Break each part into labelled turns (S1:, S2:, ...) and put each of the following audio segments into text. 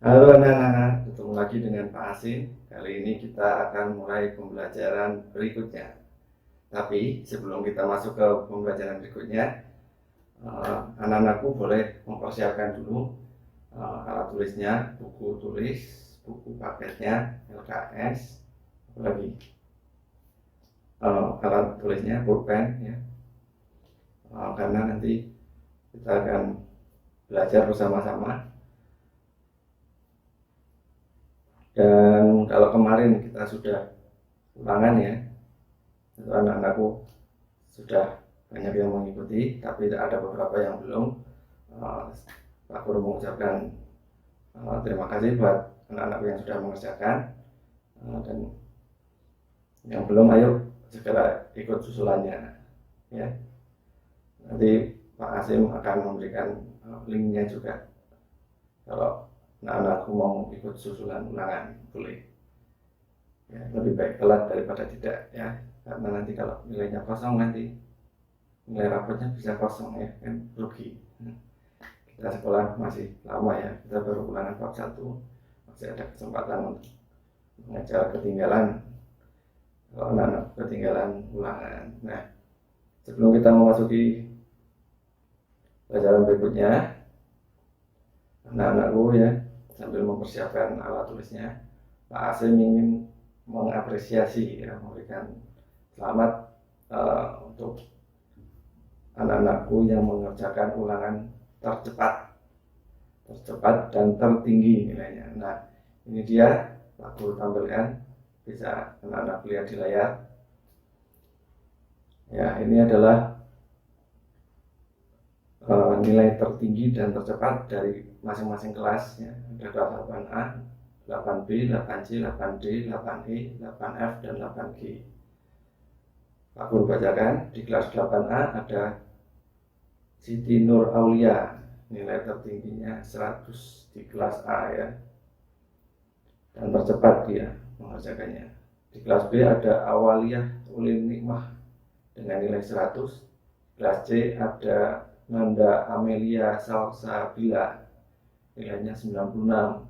S1: Halo anak-anak, ketemu lagi dengan Pak Asin. Kali ini kita akan mulai pembelajaran berikutnya. Tapi sebelum kita masuk ke pembelajaran berikutnya, anak-anakku boleh mempersiapkan dulu alat tulisnya, buku tulis, buku paketnya, LKS, apalagi alat tulisnya, pulpen ya. Karena nanti kita akan belajar bersama-sama. Dan kalau kemarin kita sudah ulangan ya, itu anak-anakku sudah banyak yang mengikuti, tapi ada beberapa yang belum. Pak Guru mengucapkan terima kasih buat anak-anak yang sudah mengerjakan, dan yang belum ayo segera ikut susulannya ya. Nanti Pak Asim akan memberikan linknya juga. Kalau anak-anakku mau ikut susulan ulangan boleh ya, lebih baik telat daripada tidak ya, karena nanti kalau nilainya kosong, nanti nilai rapotnya bisa kosong ya, kan rugi. Kita sekolah masih lama ya, kita baru ulangan bab 1, masih ada kesempatan untuk mengejar ketinggalan kalau anak-anak ketinggalan ulangan. Nah, sebelum kita memasuki pelajaran berikutnya, anak-anakku ya, sambil mempersiapkan alat tulisnya, Pak Asim ingin mengapresiasi ya, memberikan selamat untuk anak-anakku yang mengerjakan ulangan tercepat dan tertinggi nilainya. Nah, ini dia Pak Guru tampilkan, bisa anak-anak lihat di layar. Ya, ini adalah nilai tertinggi dan tercepat dari masing-masing kelas ya. Ada kelas 8A, 8B, 8C, 8D, 8E, 8F, dan 8G. Pak Guru bacakan, di kelas 8A ada Siti Nur Aulia, nilai tertingginya 100 di kelas A ya, dan tercepat dia mengerjakannya. Di kelas B ada Awaliyah Ulin Nikmah dengan nilai 100. Kelas C ada Nanda Amelia Salsabila, nilainya 96.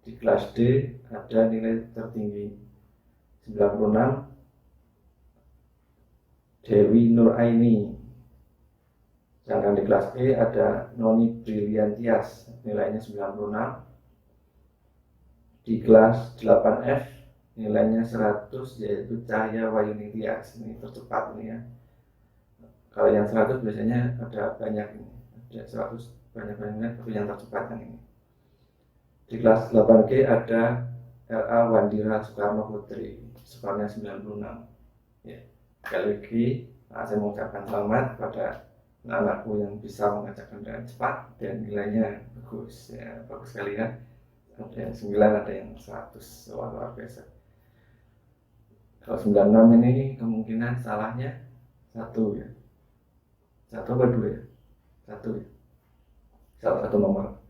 S1: Di kelas D ada nilai tertinggi 96, Dewi Nur Aini. Sedangkan di kelas E ada Noni Brilliantias, nilainya 96. Di kelas 8F nilainya 100, yaitu Cahya Wayunitias. Ini tercepat ini ya. Kalau yang 100 biasanya ada banyak ini, ada 100 banyak-banyak, tapi yang tercepat yang ini. Di kelas 8G ada RA Wandira Soekarno Putri, skornya 96 ya. Sekali lagi saya mengucapkan selamat pada anak-anakku yang bisa mengerjakan dengan cepat dan nilainya bagus ya, bagus sekali ya. Ada yang 9, ada yang 100, luar biasa. Kalau 96 ini kemungkinan salahnya 1 ya, 1 atau 2 ya, 1 ya, salah satu nomor.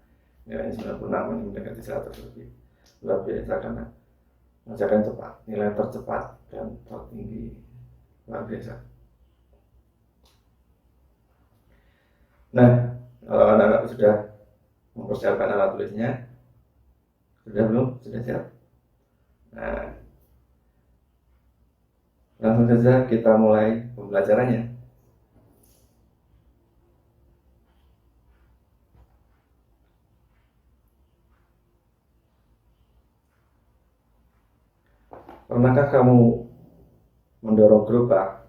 S1: Nilainya 96, ini mendekati 100 lebih. Luar biasa karena mengerjakan cepat, nilai tercepat dan tertinggi, luar biasa. Nah, kalau anak-anak sudah mempersiapkan alat tulisnya, sudah belum? Sudah siap? Nah, langsung saja kita mulai pembelajarannya. Pernahkah kamu mendorong gerobak?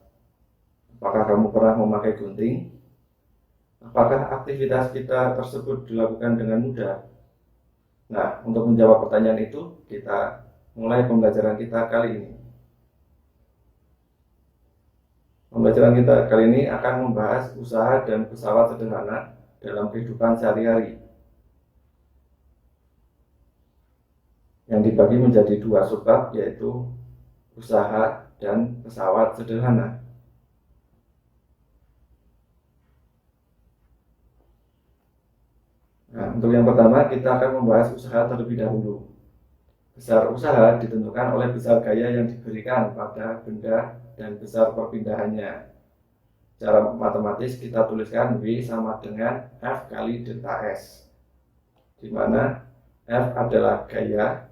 S1: Apakah kamu pernah memakai gunting? Apakah aktivitas kita tersebut dilakukan dengan mudah? Nah, untuk menjawab pertanyaan itu, kita mulai pembelajaran kita kali ini. Pembelajaran kita kali ini akan membahas usaha dan pesawat sederhana dalam kehidupan sehari-hari, yang dibagi menjadi 2 subbab, yaitu usaha dan pesawat sederhana. Nah, untuk yang pertama kita akan membahas usaha terlebih dahulu. Besar usaha ditentukan oleh besar gaya yang diberikan pada benda dan besar perpindahannya. Secara matematis kita tuliskan W sama dengan F kali delta S, di mana F adalah gaya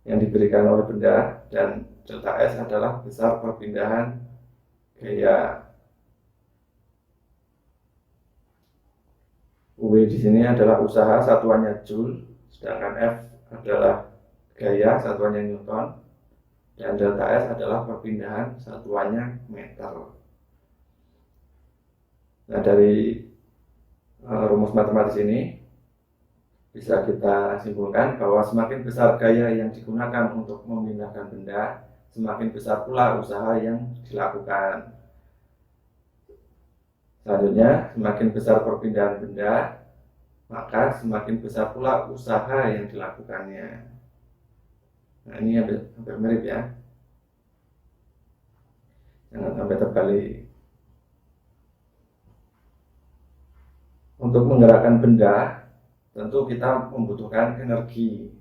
S1: yang diberikan oleh benda, dan delta S adalah besar perpindahan gaya. W di sini adalah usaha, satuannya Joule, sedangkan F adalah gaya, satuannya Newton, dan delta S adalah perpindahan, satuannya meter. Nah, dari rumus matematis ini bisa kita simpulkan bahwa semakin besar gaya yang digunakan untuk memindahkan benda, semakin besar pula usaha yang dilakukan. Selanjutnya, semakin besar perpindahan benda, maka semakin besar pula usaha yang dilakukannya. Nah, ini hampir mirip ya. Jangan sampai terbalik. Untuk menggerakkan benda, tentu kita membutuhkan energi.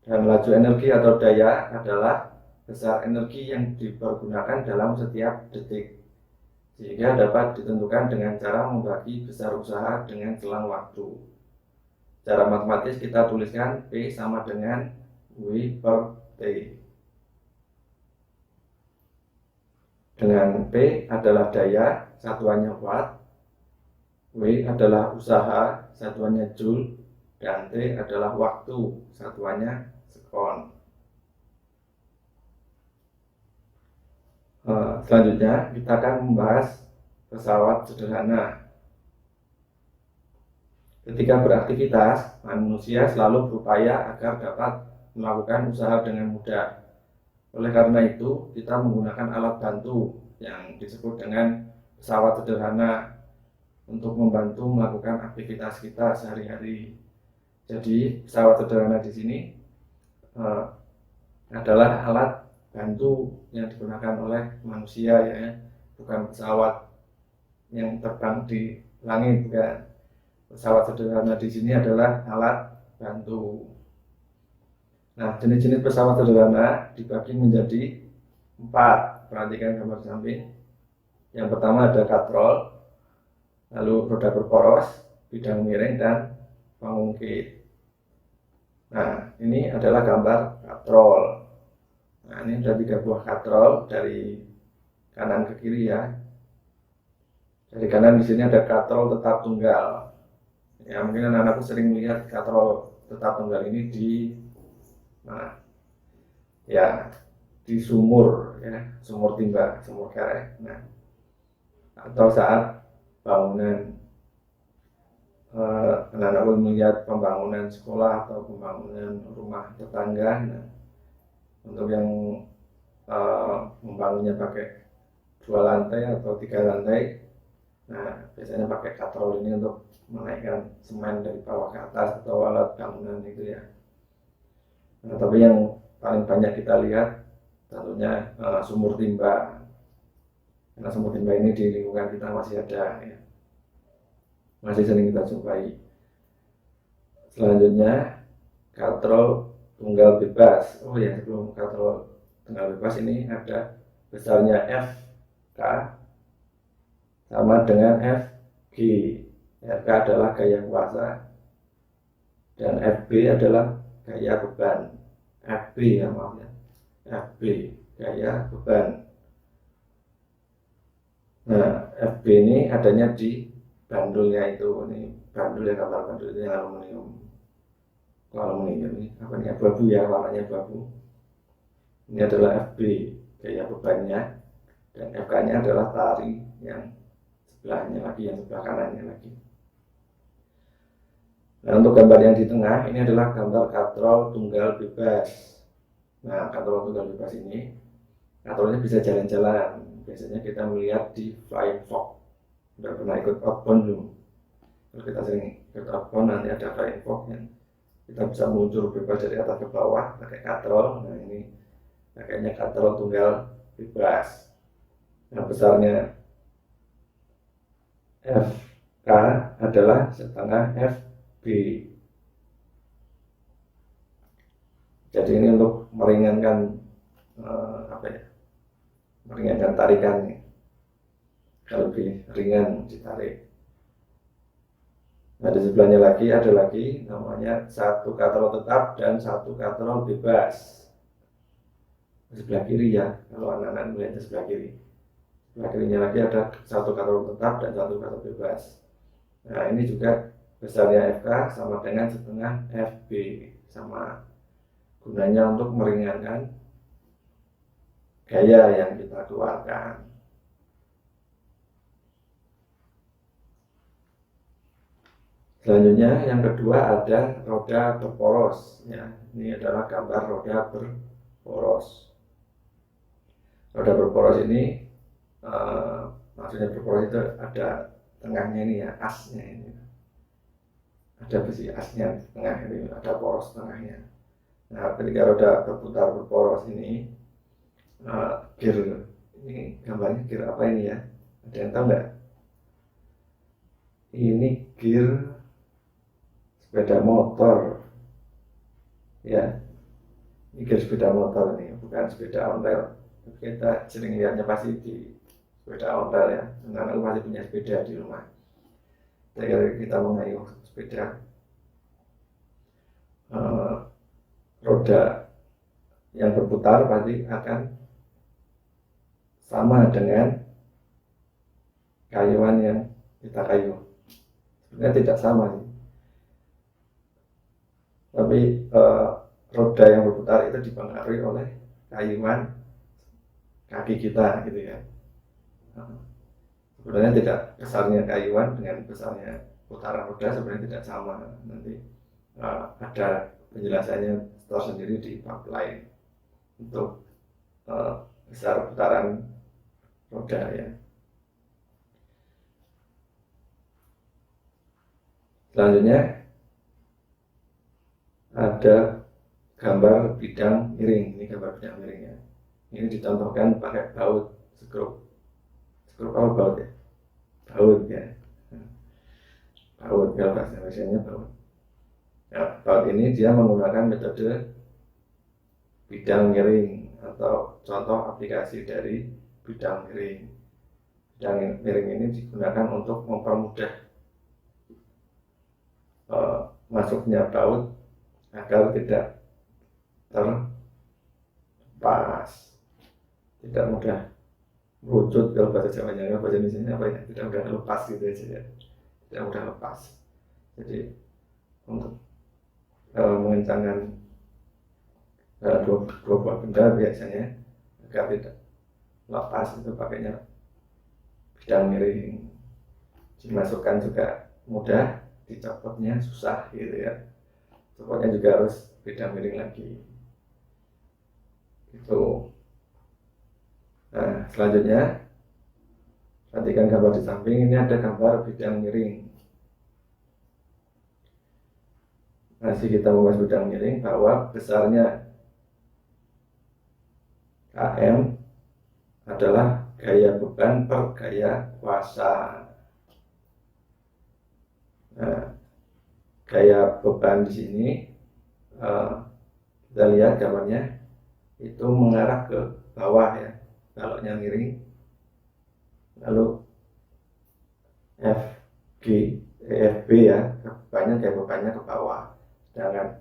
S1: Dan laju energi atau daya adalah besar energi yang dipergunakan dalam setiap detik, sehingga dapat ditentukan dengan cara membagi besar usaha dengan selang waktu. Secara matematis kita tuliskan P sama dengan W per T. Dengan P adalah daya, satuannya watt, W adalah usaha, satuannya joule, dan T adalah waktu, satuannya sekon. Selanjutnya kita akan membahas pesawat sederhana. Ketika beraktivitas, manusia selalu berupaya agar dapat melakukan usaha dengan mudah. Oleh karena itu, kita menggunakan alat bantu yang disebut dengan pesawat sederhana untuk membantu melakukan aktivitas kita sehari-hari. Jadi, pesawat sederhana di sini adalah alat bantu yang digunakan oleh manusia, ya, bukan pesawat yang terbang di langit, bukan. Pesawat sederhana di sini adalah alat bantu. Nah, jenis-jenis pesawat sederhana dibagi menjadi 4. Perhatikan gambar samping. Yang pertama ada katrol, lalu roda berporos, bidang miring, dan pengungkit. Nah, ini adalah gambar katrol. Nah, ini ada 3 buah katrol dari kanan ke kiri, ya. Dari kanan di sini ada katrol tetap tunggal. Ya, mungkin anak-anakku sering melihat katrol tetap tunggal ini di ya, di sumur, ya, sumur timba, sumur kerek. Nah, atau saat bangunan, anak-anak melihat pembangunan sekolah atau pembangunan rumah tetangga. Nah, untuk yang membangunnya pakai 2 lantai atau 3 lantai, nah biasanya pakai katrol ini untuk menaikkan semen dari bawah ke atas atau alat bangunan itu, ya. Nah, tapi yang paling banyak kita lihat tentunya sumur timba, karena sumur timba ini di lingkungan kita masih ada, ya, masih sering kita jumpai. Selanjutnya katrol tunggal bebas. Oh ya, sebelum katrol tunggal bebas ini ada besarnya Fk sama dengan Fg. Fk adalah gaya kuasa dan Fb adalah gaya beban. Fb, ya, maaf, ya, Fb gaya beban. Nah, Fb ini adanya di bandulnya itu. Ini bandul, ya, gambar bandul itu yang aluminium. Aluminium ini apa nih, abu-abu, ya, warnanya abu-abu. Ini adalah Fb gaya bebannya, dan Fk nya adalah tari yang sebelahnya lagi, yang sebelah kanannya lagi. Nah, untuk gambar yang di tengah ini adalah gambar katrol tunggal bebas. Nah, katrol tunggal bebas ini katrolnya bisa jalan-jalan. Biasanya kita melihat di flying fox. Udah pernah ikut outbound belum? Kalau kita sering ikut outbound, nanti ada flying fox yang kita bisa meluncur bebas dari atas ke bawah pakai katrol. Nah, ini pakainya katrol tunggal bebas. Nah, besarnya Fk adalah setengah Fb. Jadi ini untuk meringankan meringankan tarikannya, lebih ringan ditarik. Nah, di sebelahnya lagi ada lagi namanya satu katrol tetap dan satu katrol bebas. Sebelah kiri ya, kalau anak-anak melihatnya sebelah kiri. Sebelah kirinya lagi ada satu katrol tetap dan satu katrol bebas. Nah, ini juga besarnya FK sama dengan setengah FB, sama gunanya untuk meringankan gaya yang kita keluarkan. Selanjutnya yang kedua ada roda berporos ya. Ini adalah gambar roda berporos. Roda berporos ini maksudnya berporos itu ada tengahnya ini ya, asnya ini. Ada besi asnya di tengah ini, ada poros tengahnya. Nah, ketika roda berputar berporos ini, gear ini gambarnya gear apa ini ya? Ada yang tahu nggak? Ini gear sepeda motor, ya. Ini gear sepeda motor ini, bukan sepeda ontel. Kita sering lihatnya pasti di sepeda ontel ya. Anak-anak pasti punya sepeda di rumah. Ketika kita mengayuh sepeda, roda yang berputar pasti akan sama dengan kayuan yang kita kayuh. Sebenarnya tidak sama sih, tapi roda yang berputar itu dipengaruhi oleh kayuan kaki kita gitu ya. Sebenarnya tidak besarnya kayuan dengan besarnya putaran roda sebenarnya tidak sama. Nanti ada penjelasannya tersendiri di bab lain untuk besar putaran roda ya. Selanjutnya ada gambar bidang miring. Ini gambar bidang miring ya. Ini dicontohkan pakai baut skrup. Skrup apa baut ya? Baut ya. Baut, kalau bahasa Indonesia baut. Nah, baut ini dia menggunakan metode bidang miring atau contoh aplikasi dari bidang miring. Bidang miring ini digunakan untuk mempermudah masuknya baut agar tidak terlepas, tidak mudah merucut. Kalau bahasa Jawanya, bahasa Indonesia apa ya? Tidak mudah lepas gitu aja ya. Tidak mudah lepas. Jadi untuk mengencangkan dua buah benda biasanya agar tidak lepas itu pakainya bidang miring. Dimasukkan juga mudah, dicopotnya susah gitu ya. Copotnya juga harus bidang miring lagi. Itu. Nah, selanjutnya perhatikan gambar di samping. Ini ada gambar bidang miring. Masih kita membahas bidang miring bahwa besarnya KM adalah gaya beban per gaya kuasa. Nah, gaya beban di sini kita lihat gambarnya itu mengarah ke bawah ya, baloknya miring, lalu FB ya, gaya bebannya ke bawah, sedangkan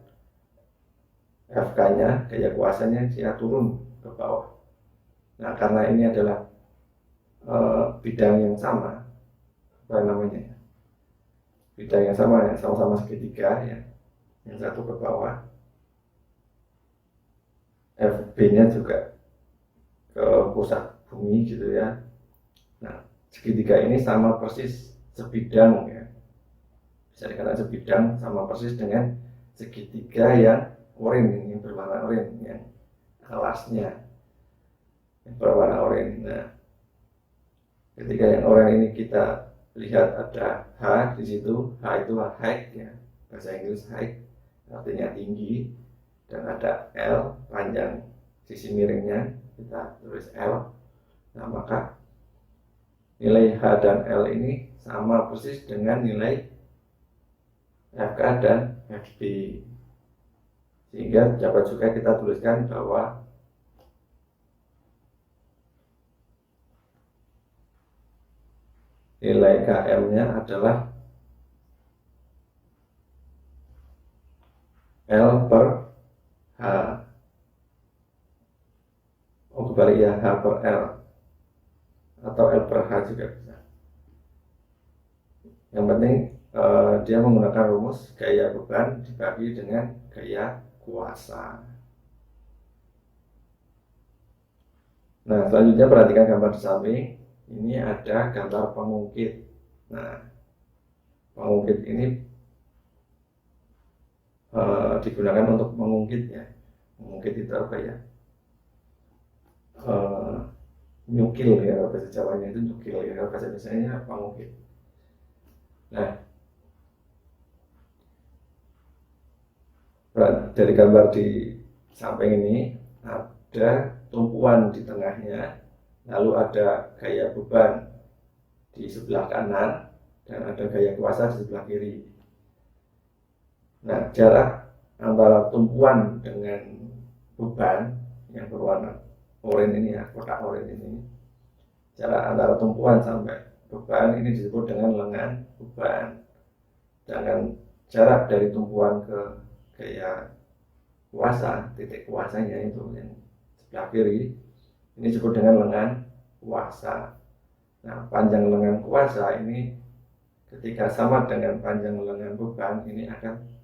S1: FK-nya gaya kuasanya dia turun ke bawah. Nah, karena ini adalah bidang yang sama, apa namanya, bidang yang sama ya, sama-sama segitiga ya, yang satu ke bawah, FB-nya juga ke pusat bumi gitu ya. Nah, segitiga ini sama persis sebidang ya, bisa dikatakan sebidang sama persis dengan segitiga yang oranye, yang berwarna oranye, yang alasnya yang berwarna oranye. Nah, ketika yang oranye ini kita lihat ada H di situ. H itu height ya, bahasa Inggris height artinya tinggi, dan ada L panjang sisi miringnya, kita tulis L. Nah, maka nilai H dan L ini sama persis dengan nilai FK dan FB, sehingga dapat juga kita tuliskan bahwa nilai KM-nya adalah L per H. Oh kebalik ya, H per L atau L per H juga bisa. Yang penting dia menggunakan rumus gaya beban dibagi dengan gaya kuasa. Nah, selanjutnya perhatikan gambar di samping. Ini ada gambar pengungkit. Nah, pengungkit ini digunakan untuk mengungkit ya. Mengungkit itu apa ya? Nyukil ya, bahasa Jawanya itu nyukil ya, bahasa Indonesianya pengungkit. Nah, dari gambar di samping ini ada tumpuan di tengahnya, lalu ada gaya beban di sebelah kanan dan ada gaya kuasa di sebelah kiri. Nah, jarak antara tumpuan dengan beban yang berwarna oranye ini ya, kotak oranye ini, jarak antara tumpuan sampai beban ini disebut dengan lengan beban. Sedangkan jarak dari tumpuan ke gaya kuasa, titik kuasanya itu yang sebelah kiri, ini disebut dengan lengan kuasa. Nah, panjang lengan kuasa ini ketika sama dengan panjang lengan beban, ini akan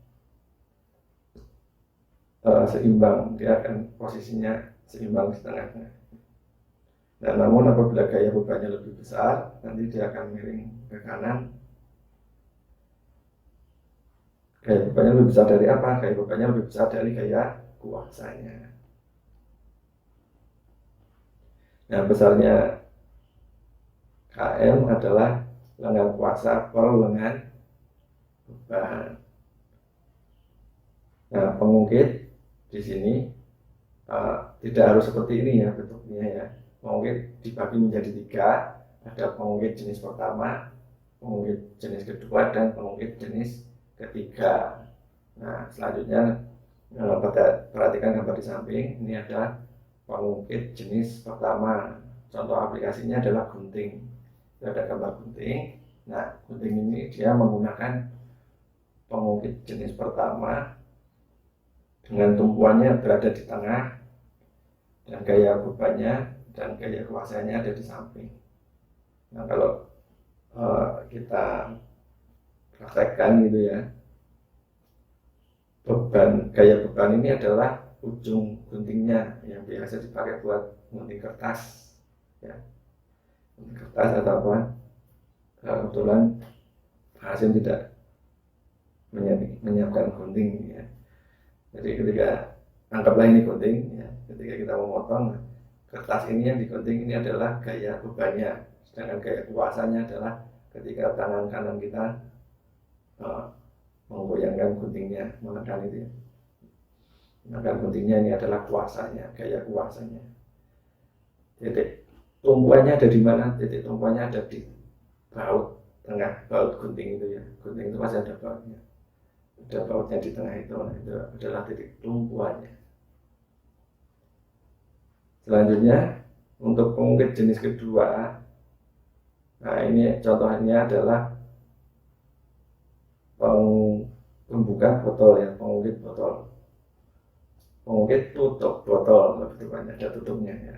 S1: seimbang, dia akan posisinya seimbang di tengahnya. Nah, namun apabila gaya bebannya lebih besar, nanti dia akan miring ke kanan. Gaya bebannya lebih besar dari apa? Gaya bebannya lebih besar dari gaya kuasanya. Nah, besarnya KM adalah lengan kuasa per lengan beban. Nah, pengungkit di sini tidak harus seperti ini ya bentuknya ya. Pengungkit dibagi menjadi 3, ada pengungkit jenis pertama, pengungkit jenis kedua, dan pengungkit jenis ketiga. Nah, selanjutnya perhatikan gambar di samping. Ini ada pengungkit jenis pertama. Contoh aplikasinya adalah gunting. Itu ada gambar gunting. Nah, gunting ini dia menggunakan pengungkit jenis pertama dengan tumpuannya berada di tengah dan gaya bebannya dan gaya kuasanya ada di samping. Nah, kalau kita praktekkan gitu ya, gaya beban ini adalah ujung guntingnya yang biasa dipakai buat gunting kertas ya, gunting kertas atau apa. Kebetulan Hasim tidak menyiapkan gunting ya. Jadi ketika anggaplah ini gunting ya, ketika kita memotong kertas ini yang digunting ini adalah gaya bebannya, sedangkan gaya kuasanya adalah ketika tangan kanan kita menggoyangkan guntingnya, menekan itu ya. Menekan guntingnya ini adalah kuasanya, gaya kuasanya. Titik tumpuannya ada di mana? Titik tumpuannya ada di baut tengah, baut gunting itu ya. Gunting itu pasti ada bautnya. Ada bautnya di tengah itu, nah itu adalah titik tumpuannya. Selanjutnya untuk pengungkit jenis kedua, nah ini contohnya adalah pembuka botol ya, pengungkit botol, pengungkit tutup botol, lebih banyak ada tutupnya ya.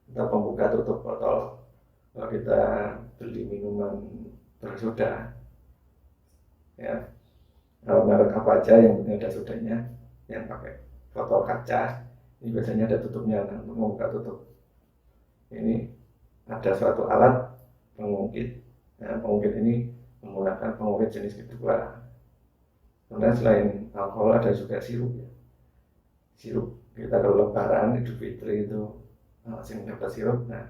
S1: Kita pembuka tutup botol. Kalau kita beli minuman bersoda ya, merek apa aja yang penting ada sodanya, yang pakai botol kaca ini biasanya ada tutupnya. Nah, untuk membuka tutup ini ada suatu alat pengungkit. Nah, pengungkit ini menggunakan pengungkit jenis kedua. Karena selain alkohol ada juga sirup ya. Sirup kita kalau lebaran Idul Fitri itu masih dapat sirup. Nah,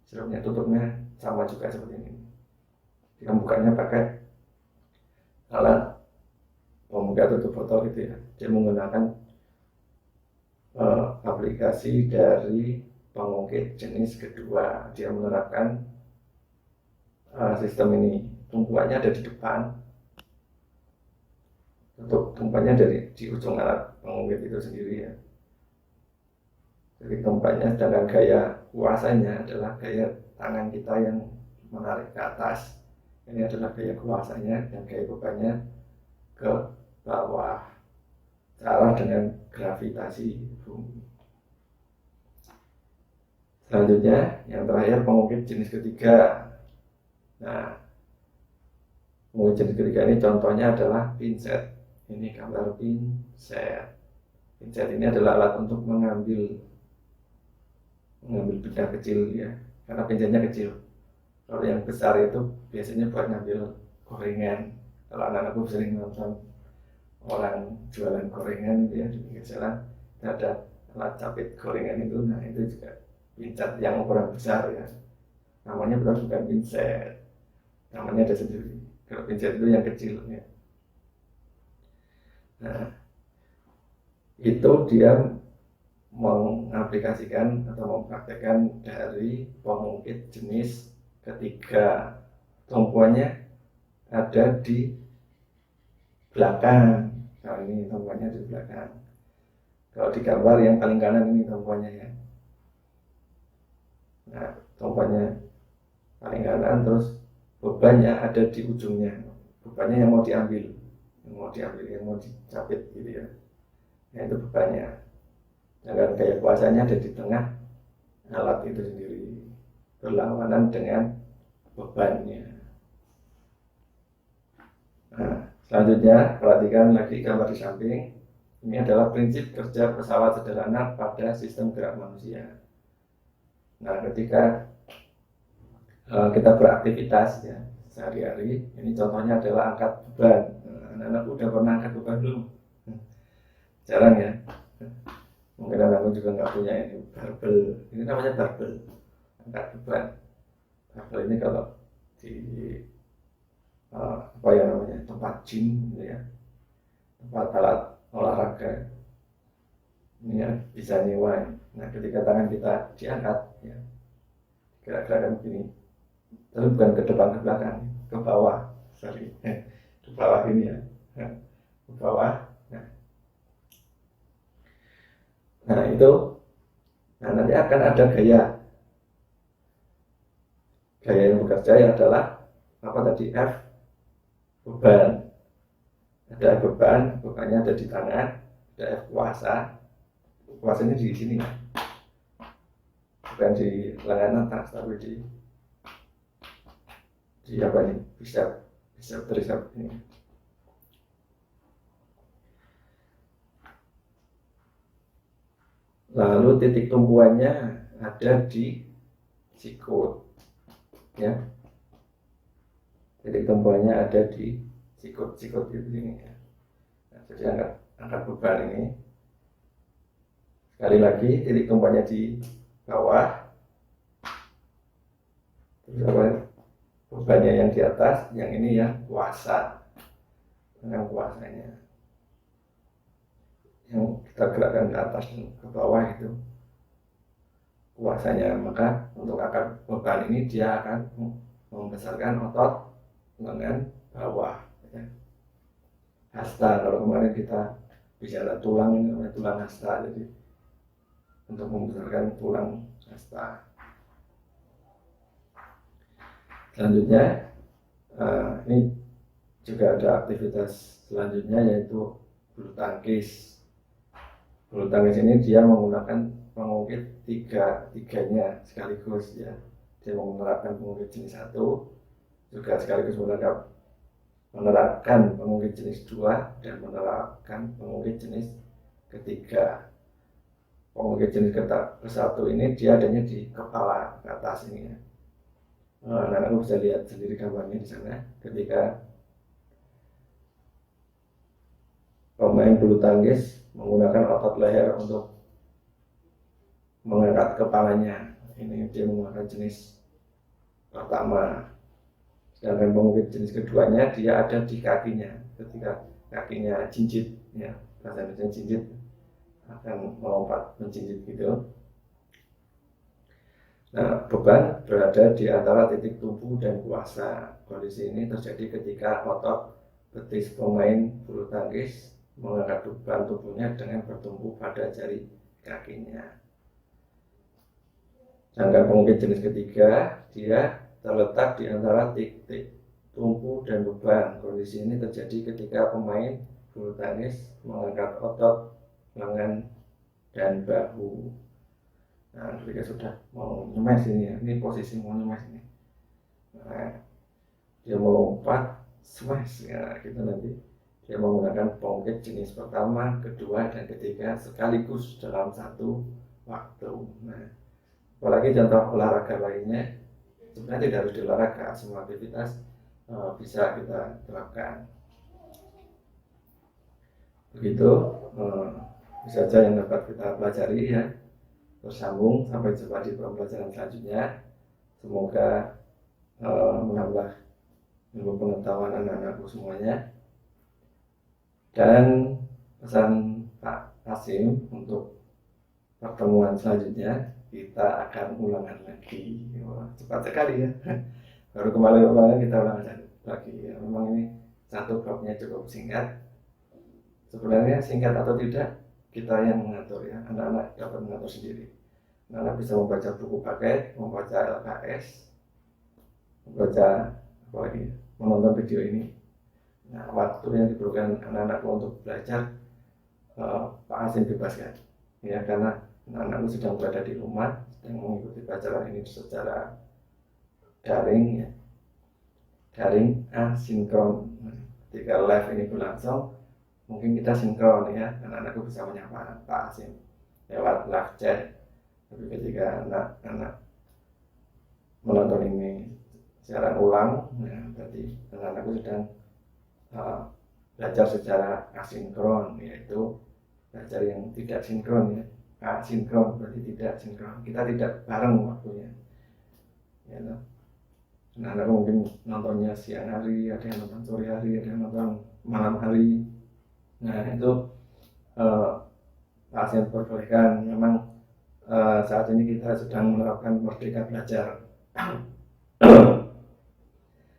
S1: sirupnya tutupnya sama juga seperti ini. Kita bukanya pakai alat pembuka tutup botol gitu ya. Dia menggunakan aplikasi dari pengungkit jenis kedua. Dia menerapkan sistem ini. Tumpuannya ada di depan, tutup tumpuannya di ujung alat pengungkit itu sendiri ya. Jadi tumpuannya, sedangkan gaya kuasanya adalah gaya tangan kita yang menarik ke atas. Ini adalah gaya kuasanya, dan gaya bebannya ke bawah. kalah dengan gravitasi bumi. Selanjutnya, yang terakhir pengungkit jenis ketiga. Nah, pengungkit jenis ketiga ini contohnya adalah pinset. Ini gambar pinset. Pinset ini adalah alat untuk mengambil benda kecil ya, karena pinsetnya kecil. Kalau yang besar itu biasanya buat ngambil gorengan. Kalau anak-anakku sering nonton orang jualan gorengan ya di pinggir jalan, ada alat capit gorengan itu. Nah, itu juga pinset yang ukuran besar ya. Namanya bukan pinset, namanya ada sendiri. Kalau pinset itu yang kecil ya. Nah, itu dia mengaplikasikan atau mempraktekkan dari pengungkit jenis ketiga. Tumpuannya ada di belakang. Nah, ini tumpuannya di belakang. Kalau di gambar yang paling kanan ini tumpuannya ya. Nah, tumpuannya paling kanan, terus bebannya ada di ujungnya. Bebannya yang mau diambil, yang mau dicapit gitu ya. Nah, itu bebannya. Sedangkan gaya kuasanya ada di tengah alat itu sendiri, berlawanan dengan bebannya. Nah, selanjutnya perhatikan lagi gambar di samping. Ini adalah prinsip kerja pesawat sederhana pada sistem gerak manusia. Nah, ketika kita beraktivitas ya sehari-hari, ini contohnya adalah angkat beban. Nah, anak-anak udah pernah angkat beban belum? Jarang ya. Mungkin anakku juga nggak punya ini barbel. Ini namanya barbel, angkat beban. Barbel ini kalau di apa ya namanya, tempat gym gitu ya, tempat alat olahraga ini ya, bisa nyewa. Nah, ketika tangan kita diangkat ya, gerak-gerakan begini, tapi bukan ke depan ke belakang, ke bawah, ke bawah ini ya, ke bawah. Nah itu, nah nanti akan ada gaya yang bekerja adalah apa tadi, F, beban. Ada bebannya ada di tangan. Ada F, kuasanya di sini, bukan di lengan atas, tapi di apa nih, bisa berisap ini. Lalu titik tumpuannya ada di sikut ya. Titik tumpuannya ada di sikut itu ini ya. Nah, jadi angkat beban ini. Sekali lagi, titik tumpuannya di bawah. Terus apa? Bebannya yang di atas, yang ini ya kuasa. Dengan kuasanya. Yang kita gerakkan ke atas dan ke bawah itu kuasanya. Maka untuk angkat beban ini dia akan membesarkan otot lengan bawah ya. Hasta, kalau kemarin kita bicara tulang, ini namanya tulang hasta. Jadi untuk membesarkan tulang hasta. Selanjutnya ini juga ada aktivitas selanjutnya, yaitu bulu tangkis. Bulu tangkis ini dia menggunakan pengungkit tiganya sekaligus ya. Dia menerapkan pengungkit jenis 1, juga sekaligus menerapkan pengungkit jenis 2, dan menerapkan pengungkit jenis ketiga. Pengungkit jenis ke-1 ini dia adanya di kepala ke atas ini ya. Anak-anak bisa lihat sendiri gambarnya di sana. Ketika pemain bulu tangkis menggunakan otot leher untuk mengangkat kepalanya, ini dia menggunakan jenis pertama. Sedangkan pengungkit jenis keduanya dia ada di kakinya. Ketika kakinya jinjit ya, bahasa Indonesia jinjit, akan melompat menjinjit gitu. Nah, beban berada di antara titik tumpu dan kuasa. Kondisi ini terjadi ketika otot betis pemain bulu tangkis mengangkat beban tubuhnya dengan bertumpu pada jari kakinya. Sedangkan pengungkit jenis ketiga, dia terletak di antara titik tumpu dan beban. Kondisi ini terjadi ketika pemain bulu tangkis mengangkat otot lengan dan bahu. Nah, ketika sudah mau nyemes ini posisi mau nyemes ini. Nah, dia melompat, smash ya, gitu nanti dia menggunakan bongkit jenis pertama, kedua, dan ketiga sekaligus dalam satu waktu. Nah, apalagi contoh olahraga lainnya sebenarnya tidak harus di olahraga, semua aktivitas bisa kita terapkan. Begitu saja yang dapat kita pelajari ya. Bersambung sampai jumpa di pembelajaran selanjutnya. Semoga menambah ilmu pengetahuan anak-anakku semuanya. Dan pesan Pak Kasim untuk pertemuan selanjutnya kita akan ulangan lagi. Wah, cepat sekali ya. Baru kemarin ulangan kita ulangan lagi. Ya, memang ini satu babnya cukup singkat. Sebenarnya singkat atau tidak kita yang mengatur ya. Anak-anak dapat mengatur sendiri. Anak-anak bisa membaca buku paket, membaca LKS, membaca apa lagi, menonton video ini. Nah, waktu yang diperlukan anak-anakku untuk belajar Pak Asim bebaskan ya, karena anak-anakku sedang berada di rumah, sedang mengikuti pelajaran ini secara daring ya, daring asinkron. Ketika live ini berlangsung mungkin kita sinkron ya, anak-anakku bisa menyapa Pak Asim lewat live chat. Tapi ketika anak-anak menonton ini secara ulang, ya, berarti anak-anakku sedang belajar secara asinkron, yaitu belajar yang tidak sinkron ya. Asinkron berarti tidak sinkron, kita tidak bareng waktunya ya, anak-anakku mungkin nontonnya siang hari, ada yang nonton sore hari, ada yang nonton malam hari. Nah itu Asim perbolehkan. Memang saat ini kita sedang menerapkan merdeka belajar.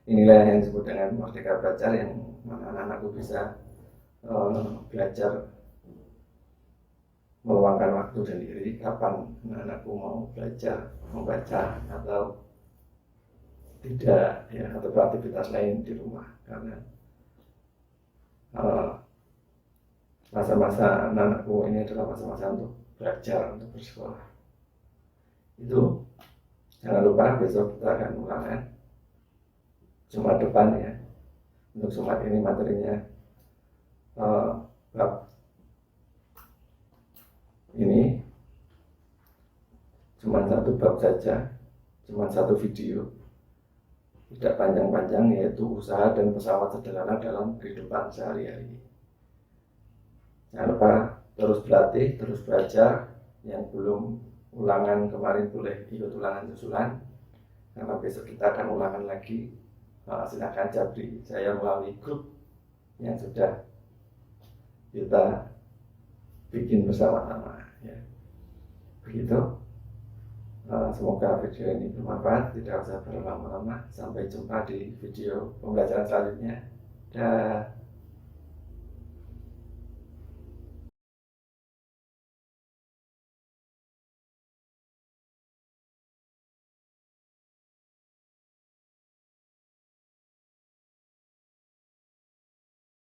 S1: Inilah yang disebut dengan merdeka belajar, yang mana anak-anakku bisa belajar meluangkan waktu sendiri kapan anak-anakku mau belajar membaca atau tidak ya, atau beraktivitas lain di rumah, karena masa-masa anak-anakku ini adalah masa-masa untuk belajar, untuk bersekolah. Itu jangan lupa besok kita akan ulangan Jumat depan ya. Untuk Jumat ini materinya bab ini cuma satu bab saja, cuma satu video, tidak panjang-panjang, yaitu usaha dan pesawat sederhana dalam kehidupan sehari-hari. Jangan lupa terus berlatih, terus belajar. Yang belum ulangan kemarin boleh ikut ulangan susulan, karena besok kita akan ulangan lagi. Silakan japri saya melalui grup yang sudah kita bikin bersama-sama ya. Begitu. Semoga video ini bermanfaat, tidak usah berlama-lama. Sampai jumpa di video pembelajaran selanjutnya. Dah.